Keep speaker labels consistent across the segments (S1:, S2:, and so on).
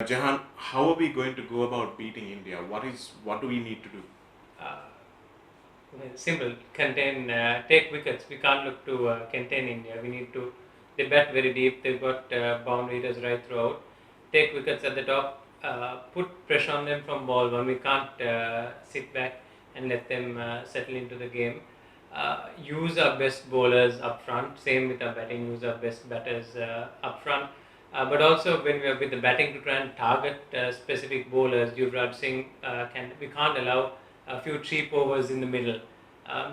S1: Jahan, how are we going to go about beating India? What do we need to do?
S2: Uh, Simple. Contain, take wickets. We can't look to contain India. We need to. They bat very deep. They've got boundaries right throughout. Take wickets at the top. Put pressure on them from ball one. We can't sit back and let them settle into the game. Use our best bowlers up front. Same with our batting. Use our best batters up front. But also when we are with the batting to try and target specific bowlers, Yuvraj Singh we can't allow a few cheap overs in the middle.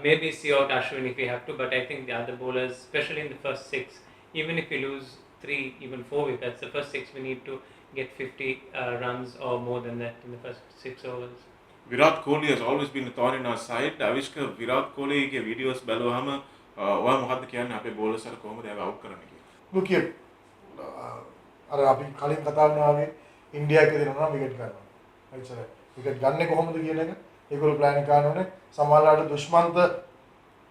S2: Maybe see out Ashwin if we have to, but I think the other bowlers, especially in the first six, even if we lose 3, even 4 wickets, the first six we need to get 50 runs or more than that in the first 6 overs.
S1: Virat Kohli has always been a thorn in our side. Avishka Virat Kohliගේ videos බලුවහම ඔයා මොකද්ද කියන්නේ අපේ බෝලර්ස් අර කොහොමද එයාව out කරන්න කියලා?
S3: Look here. අර අපි කලින් කතා වුණා වගේ ඉන්දියා එකේ දෙනවා නම් විකට් ගන්නවා. එච්චරයි. විකට් ගන්නේ කොහොමද කියන එක ඒගොල්ලෝ ප්ලෑන් කරනෝනේ. සමහරවිට දුෂ්මන්ත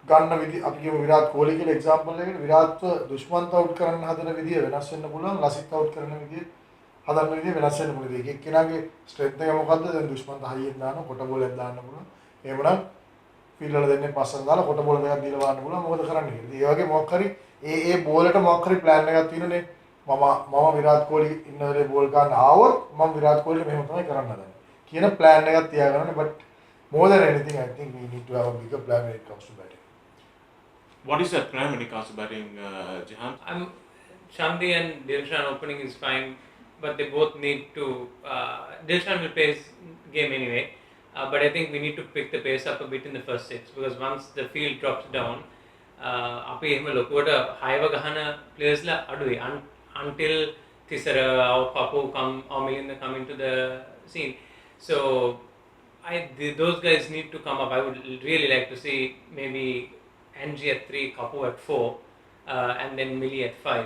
S3: ගන්න විදි අපි කියමු විරාට් කෝලි කියලා එක්සැම්පල් එකකට විරාට්ව දුෂ්මන්ත අවුට් කරන්න හදන විදිය වෙනස් වෙන්න පුළුවන්. ලසිත් අවුට් කරන විදිය හදන්න විදිය වෙනස් වෙන්න පුළුවන්. ඒක එක්කෙනාගේ ස්ට්‍රෙන්ත් එක මොකද්ද? දැන් දුෂ්මන්ත හයියෙන් දානවා කොට බෝලයක් දාන්න පුළුවන්. එහෙමනම් ෆීල්ඩ් වල දෙන්නේ පස්සෙන් දාලා කොට බෝල දෙකක් දීලා වාන්න පුළුවන්. මොකද කරන්නේ කියලා. ඒ වගේ මොකක් හරි ඒ බෝලට මොකක් හරි ප්ලෑන් එකක් තියෙනනේ. මම විරාට් කෝලි ඉන්න වෙලේ බෝල් ගන්න ආවොත් මම විරාට් කෝලිට මෙහෙම තමයි කරන්න හදන්නේ. කියන ප්ලෑන් එකක් තියාගන්න. but more than anything I think we need to have a bigger plan when it comes to batting.
S1: What is that plan when it comes to batting, Jahan?
S2: Shamdi and Dilshan opening is fine, but they both need to. Dilshan will play his game anyway, but I think we need to pick the pace up a bit in the first 6 because once the field drops down, අපි එහෙම ලොකුවට හයව ගහන players ලා අඩුයි until Thisara or Papu or Milinda come into the scene. So those guys need to come up. I would really like to see maybe Angie at 3, Kapu at 4, and then Millie at 5,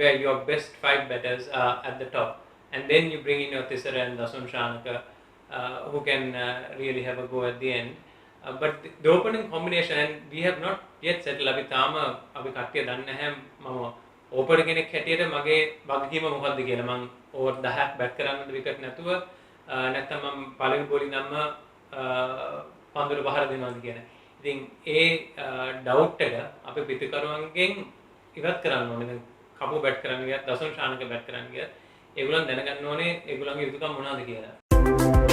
S2: where your best 5 batters are at the top, and then you bring in your Thisara and Dasun Shanaka, who can really have a go at the end. But the opening combination, and we have not yet settled. අපි තාම අපි කට්ටිය දන්නේ නැහැ මම ඕපනර් කෙනෙක් හැටියට මගේ වගකීම මොකක්ද කියලා. මම ඕවර් 10ක් බැට් කරන්නද විකට් නැතුව නැත්නම් මම පළවෙනි බෝලින් දැම්ම පන්දුර පහර දෙනවද කියන. ඉතින් ඒ ඩවුට් එක අපි පිටිකරුවන්ගෙන් ඉවත් කරන්න ඕනේ. දැන් කපු බැට් කරන්න ගියත් දසුන් ශානක බැට් කරන්න ගියත් ඒගොල්ලන් දැනගන්න ඕනේ ඒගොල්ලන්ගේ යුතුකම් මොනවද කියලා.